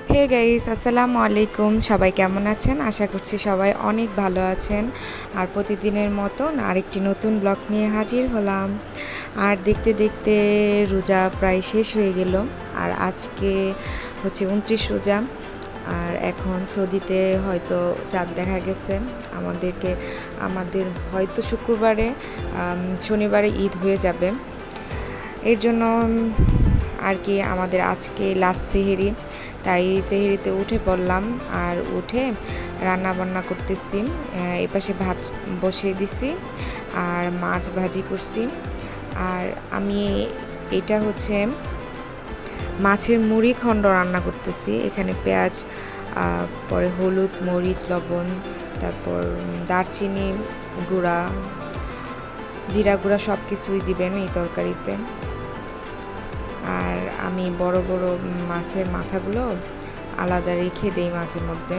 Hey guys, আসসালামু আলাইকুম। সবাই কেমন আছেন? আশা করছি সবাই অনেক ভালো আছেন। আর প্রতিদিনের মতন আরেকটি নতুন ব্লগ নিয়ে হাজির হলাম। আর দেখতে দেখতে রোজা প্রায় শেষ হয়ে গেল। আর আজকে হচ্ছে 29 রোজা। আর এখন সৌদিতে হয়তো চাঁদ দেখা গেছে। আমাদের হয়তো শুক্রবারে শনিবারে ঈদ হয়ে যাবে। এর জন্য আর কি আমাদের আজকে লাস্ট সেহরি, তাই সেহরিতে উঠে পড়লাম। আর উঠে রান্না বান্না করতেছি। এপাশে ভাত বসিয়ে দিছি আর মাছ ভাজি করছি। আর আমি এটা হচ্ছে মাছের মুড়ি খণ্ড রান্না করতেছি। এখানে পেঁয়াজ, পরে হলুদ, মরিচ, লবণ, তারপর দারচিনি গুঁড়া, জিরা গুঁড়া সব কিছুই দিবেন এই তরকারিতে। আর আমি বড় বড় মাছের মাথাগুলো আলাদা রেখে দেই মাঝে মধ্যে।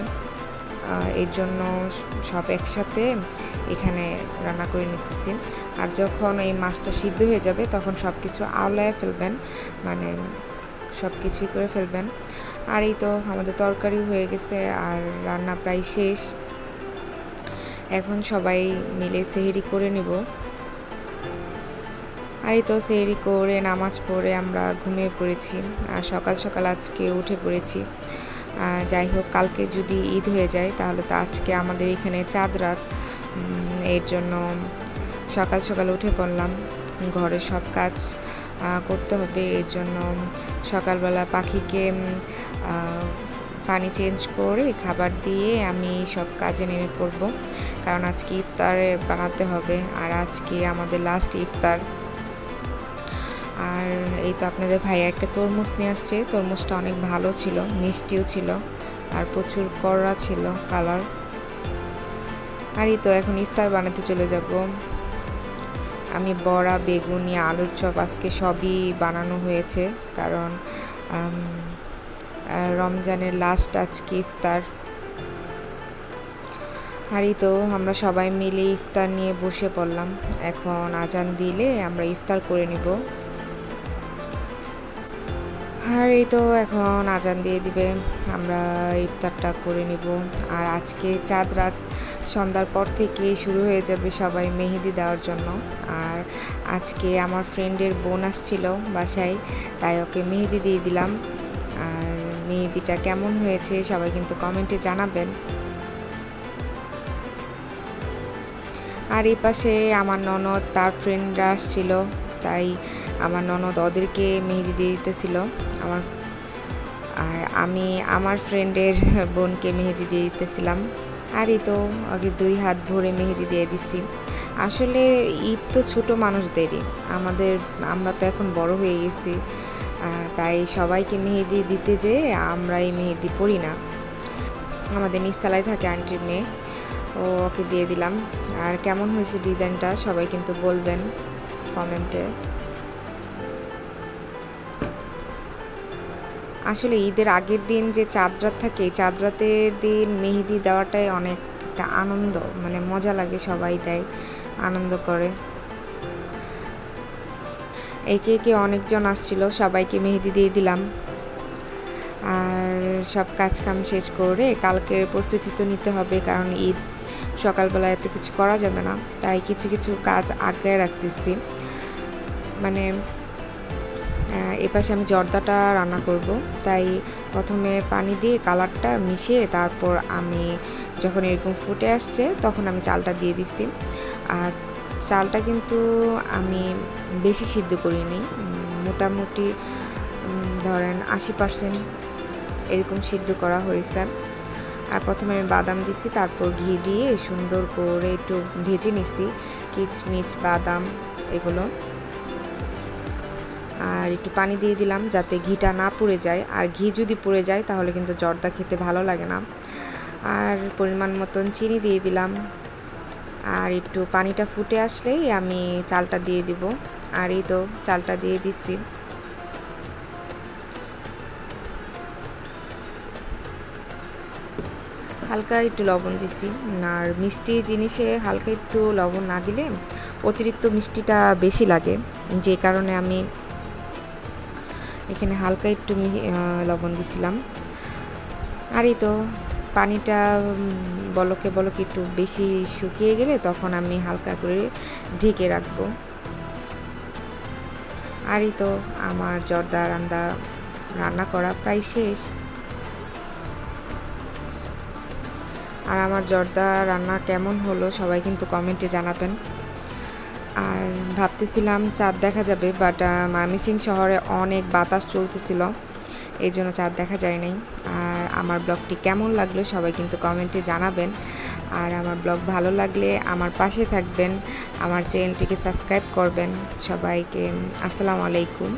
এর জন্য সব একসাথে এখানে রান্না করে নিতেছি। আর যখন এই মাছটা সিদ্ধ হয়ে যাবে তখন সব কিছু আওলায় ফেলবেন, মানে সব কিছুই করে ফেলবেন। আর এই তো আমাদের তরকারি হয়ে গেছে আর রান্না প্রায় শেষ। এখন সবাই মিলে সেহরি করে নিব। আর এই তো সেহরি করে নামাজ পড়ে আমরা ঘুমিয়ে পড়েছি। আর সকাল সকাল আজকে উঠে পড়েছি। যাই হোক, কালকে যদি ঈদ হয়ে যায় তাহলে তো আজকে আমাদের এখানে চাঁদ রাত। এর জন্য সকাল সকাল উঠে পড়লাম। ঘরের সব কাজ করতে হবে। এর জন্য সকালবেলা পাখিকে পানি চেঞ্জ করে খাবার দিয়ে আমি সব কাজে নেমে পড়ব, কারণ আজকে ইফতারে বানাতে হবে। আর আজকে আমাদের লাস্ট ইফতার। আর এই তো আপনাদের ভাইয়া একটা তরমুজ নিয়ে আসছে। তরমুজটা অনেক ভালো ছিল, মিষ্টিও ছিল আর প্রচুর কড়া ছিল কালার। আর এই তো এখন ইফতার বানাতে চলে যাব। আমি বড়া, বেগুনি, আলুর চপ আজকে সবই বানানো হয়েছে, কারণ রমজানের লাস্ট আজকে ইফতার। আর এই তো আমরা সবাই মিলে ইফতার নিয়ে বসে পড়লাম। এখন আজান দিলে আমরা ইফতার করে নিব। আর এই তো এখন আজান দিয়ে দিবে, আমরা ইফতারটা করে নিব। আর আজকে চাঁদ রাত, সন্ধ্যার পর থেকে শুরু হয়ে যাবে সবাই মেহেদি দেওয়ার জন্য। আর আজকে আমার ফ্রেন্ডের বোন আসছিল বাসায়, তাই ওকে মেহেদি দিয়ে দিলাম। আর মেহেদিটা কেমন হয়েছে সবাই কিন্তু কমেন্টে জানাবেন। আর এই পাশে আমার ননদ, তার ফ্রেন্ডরা আসছিল, তাই আমার ননদ ওদেরকে মেহেদি দিয়ে দিতেছিল আমার। আর আমি আমার ফ্রেন্ডের বোনকে মেহেদি দিয়ে দিতেছিলাম। আর এই তো আগে 2 হাত ভরে মেহেদি দিয়ে দিছি। আসলে ঈদ তো ছোটো মানুষদেরই, আমরা তো এখন বড় হয়ে গেছি, তাই সবাইকে মেহেদি দিতে যেয়ে আমরা এই মেহেদি পরি না। আমাদের নিচতলায় থাকে আন্টির মেয়ে, ওকে দিয়ে দিলাম। আর কেমন হয়েছে ডিজাইনটা সবাই কিন্তু বলবেন কমেন্টে। আসলে ঈদের আগের দিন যে চাঁদ রাত থাকে, এই চাঁদ রাতের দিন মেহেদি দেওয়াটাই অনেক একটা আনন্দ, মানে মজা লাগে, সবাই দেয়, আনন্দ করে। একে একে অনেকজন আসছিল, সবাইকে মেহেদি দিয়ে দিলাম। আর সব কাজ কাম শেষ করে কালকের প্রস্তুতি তো নিতে হবে, কারণ ঈদ, সকালবেলা এত কিছু করা যাবে না, তাই কিছু কিছু কাজ আগে রাখতেছি। মানে এপাশে আমি জর্দাটা রান্না করব, তাই প্রথমে পানি দিয়ে কালারটা মিশিয়ে তারপর আমি যখন এরকম ফুটে আসছে তখন আমি চালটা দিয়ে দিছি। আর চালটা কিন্তু আমি বেশি সিদ্ধ করিনি, মোটামুটি ধরেন 80% এরকম সিদ্ধ করা হয়েছে। আর প্রথমে আমি বাদাম দিছি, তারপর ঘি দিয়ে সুন্দর করে একটু ভেজে নিছি, কিচমিচ, বাদাম এগুলো। আর একটু পানি দিয়ে দিলাম যাতে ঘিটা না পুড়ে যায়, আর ঘি যদি পুড়ে যায় তাহলে কিন্তু জর্দা খেতে ভালো লাগে না। আর পরিমাণ মতন চিনি দিয়ে দিলাম। আর একটু পানিটা ফুটে আসলেই আমি চালটা দিয়ে দিব। আর এই তো চালটা দিয়ে দিচ্ছি। হালকা একটু লবণ দিছি। আর মিষ্টি জিনিসে হালকা একটু লবণ না দিলে অতিরিক্ত মিষ্টিটা বেশি লাগে, যে কারণে আমি এখানে হালকা একটু লবণ দিছিলাম। আর এই তো পানিটা বলকে বলকে একটু বেশি শুকিয়ে গেলে তখন আমি হালকা করে ঢেকে রাখবো। আর এই তো আমার জর্দা রান্না করা প্রায় শেষ। আর আমার জর্দা রান্না কেমন হলো সবাই কিন্তু কমেন্টে জানাবেন। আর ভাবতেছিলাম চাঁদ দেখা যাবে, বাট ময়মনসিংহ শহরে অনেক বাতাস চলতেছিল, এই জন্য চাঁদ দেখা যায় নাই। আর আমার ব্লগটি কেমন লাগলো সবাই কিন্তু কমেন্টে জানাবেন। আর আমার ব্লগ ভালো লাগলে আমার পাশে থাকবেন, আমার চ্যানেলটিকে সাবস্ক্রাইব করবেন। সবাইকে আসসালামু আলাইকুম।